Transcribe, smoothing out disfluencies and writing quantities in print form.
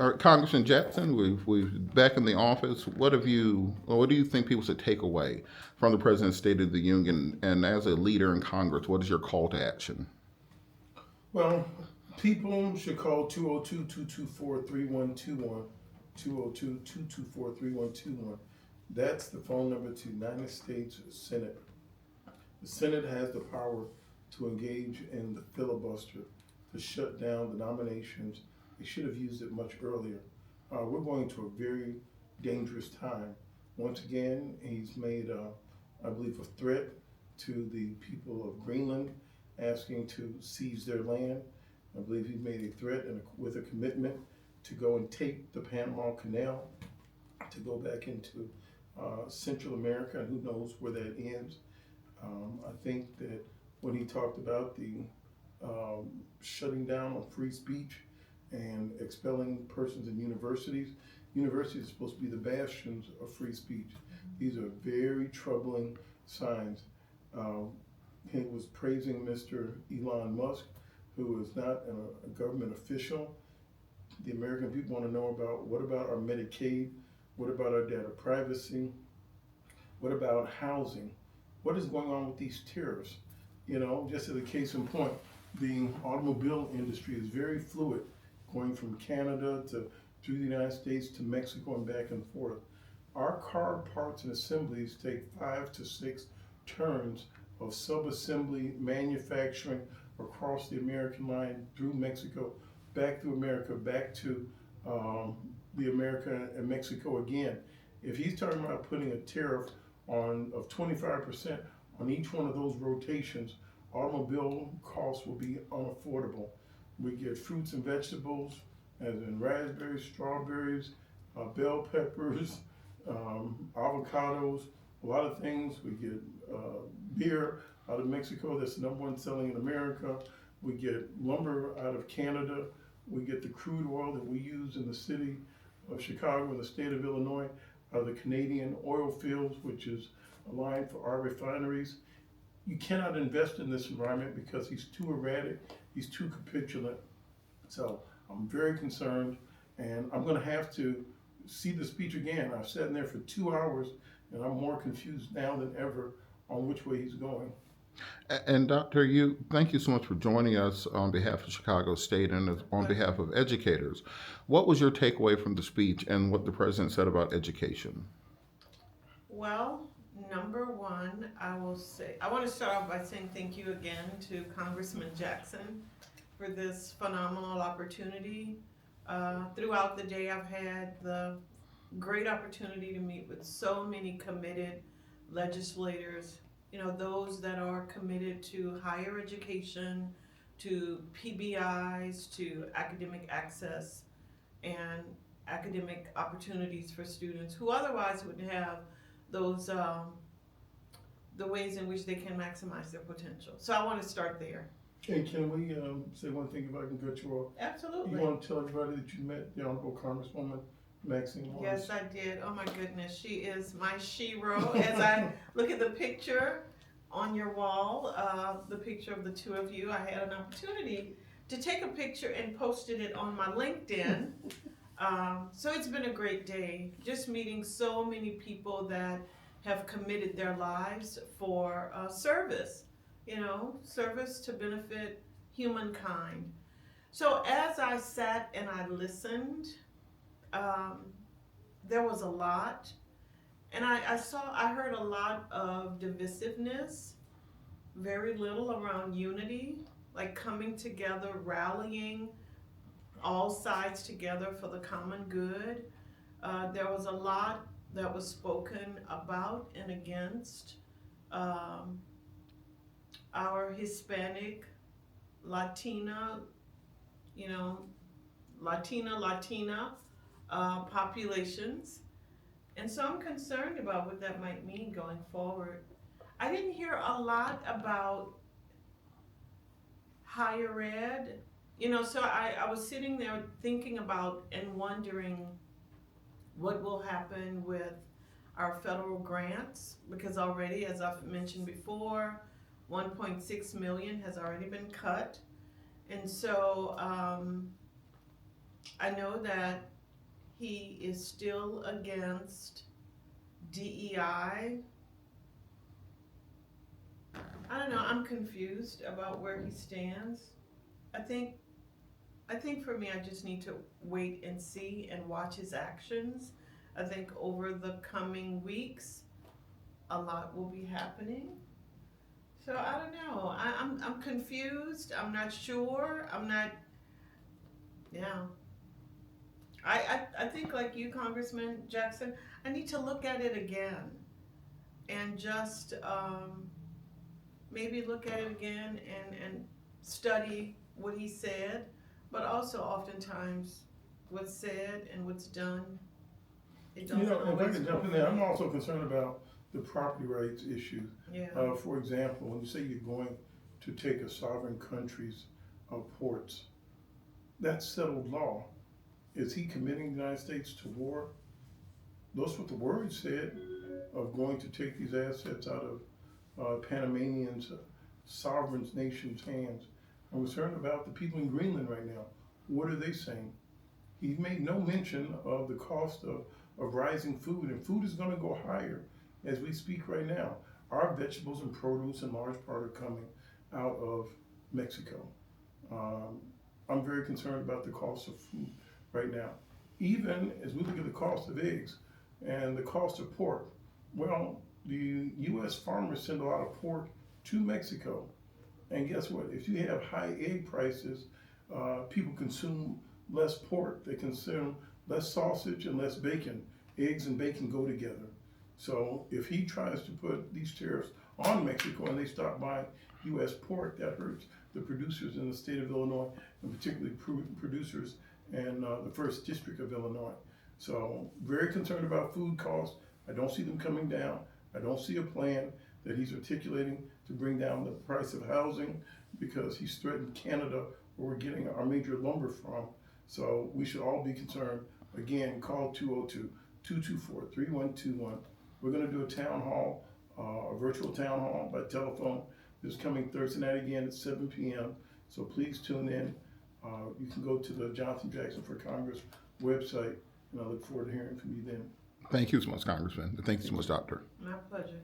All right, Congressman Jackson, we've back in the office. What do you think people should take away from the President's State of the Union? And as a leader in Congress, what is your call to action? Well, people should call 202-224-3121, 202-224-3121. That's the phone number to United States Senate. The Senate has the power to engage in the filibuster, to shut down the nominations. They should have used it much earlier. We're going to a very dangerous time. Once again, he's made, I believe, a threat to the people of Greenland, asking to seize their land. I believe he made a threat with a commitment to go and take the Panama Canal, to go back into Central America, and who knows where that ends. I think that when he talked about the shutting down on free speech and expelling persons in universities, universities are supposed to be the bastions of free speech. These are very troubling signs. He was praising Mr. Elon Musk, who is not a government official. The American people want to know about, what about our Medicaid? What about our data privacy? What about housing? What is going on with these tariffs? You know, just as a case in point, the automobile industry is very fluid, going from Canada to through the United States to Mexico and back and forth. Our car parts and assemblies take 5 to 6 turns of sub-assembly manufacturing across the American line through Mexico, back through America, back to the America and Mexico again. If he's talking about putting a tariff of 25% on each one of those rotations, automobile costs will be unaffordable. We get fruits and vegetables, as in raspberries, strawberries, bell peppers, avocados, a lot of things. We get beer out of Mexico, that's the #1 selling in America. We get lumber out of Canada. We get the crude oil that we use in the city of Chicago and the state of Illinois out of the Canadian oil fields, which is a line for our refineries. You cannot invest in this environment because he's too erratic, he's too capitulant. So I'm very concerned, and I'm going to have to see the speech again. I've sat in there for 2 hours, and I'm more confused now than ever on which way he's going. And Dr. Yu, thank you so much for joining us on behalf of Chicago State and on behalf of educators. What was your takeaway from the speech and what the president said about education? Well, number one, I want to start off by saying thank you again to Congressman Jackson for this phenomenal opportunity. Throughout the day, I've had the great opportunity to meet with so many committed legislators, you know, those that are committed to higher education, to PBIs, to academic access, and academic opportunities for students who otherwise would have those the ways in which they can maximize their potential. So I want to start there. Hey, can we say one thing if I can cut you off? Absolutely. You want to tell everybody that you met the Honorable Congresswoman Maxine Waters? Yes, I did. Oh my goodness, she is my shero. As I look at the picture on your wall, the picture of the two of you, I had an opportunity to take a picture and posted it on my LinkedIn. So it's been a great day, just meeting so many people that have committed their lives for service, you know, service to benefit humankind. So as I sat and I listened, there was a lot, and I heard a lot of divisiveness, very little around unity, like coming together, rallying all sides together for the common good. There was a lot that was spoken about and against our Hispanic, Latina, you know, Latina populations. And so I'm concerned about what that might mean going forward. I didn't hear a lot about higher ed. You know, so I was sitting there thinking about and wondering what will happen with our federal grants, because already, as I've mentioned before, 1.6 million has already been cut. And so I know that he is still against DEI. I don't know, I'm confused about where he stands. I think I think for me, I just need to wait and see and watch his actions. I think over the coming weeks, a lot will be happening. So I don't know. I'm confused. I'm not sure. I'm not. Yeah. I think like you, Congressman Jackson, I need to look at it again and just maybe look at it again and study what he said, but also oftentimes what's said and what's done, it You doesn't know, if I always can go jump in from there, I'm there. also concerned about the property rights issue. Yeah. For example, when you say you're going to take a sovereign country's ports, that's settled law. Is he committing the United States to war? Those what the words said of going to take these assets out of Panamanians, sovereign nation's hands. I'm concerned about the people in Greenland right now. What are they saying? He made no mention of the cost of rising food, and food is going to go higher as we speak right now. Our vegetables and produce in large part are coming out of Mexico. Um, I'm very concerned about the cost of food right now. Even as we look at the cost of eggs and the cost of pork, well, the U.S. farmers send a lot of pork to Mexico. And guess what? If you have high egg prices, people consume less pork. They consume less sausage and less bacon. Eggs and bacon go together. So if he tries to put these tariffs on Mexico and they stop buying U.S. pork, that hurts the producers in the state of Illinois, and particularly producers in the first district of Illinois. So very concerned about food costs. I don't see them coming down. I don't see a plan that he's articulating to bring down the price of housing, because he's threatened Canada, where we're getting our major lumber from. So we should all be concerned. Again, call 202-224-3121. We're going to do a town hall, a virtual town hall by telephone. This coming Thursday night again at 7 p.m. So please tune in. You can go to the Johnson Jackson for Congress website, and I look forward to hearing from you then. Thank you so much, Congressman. Thank you so much, Doctor. My pleasure.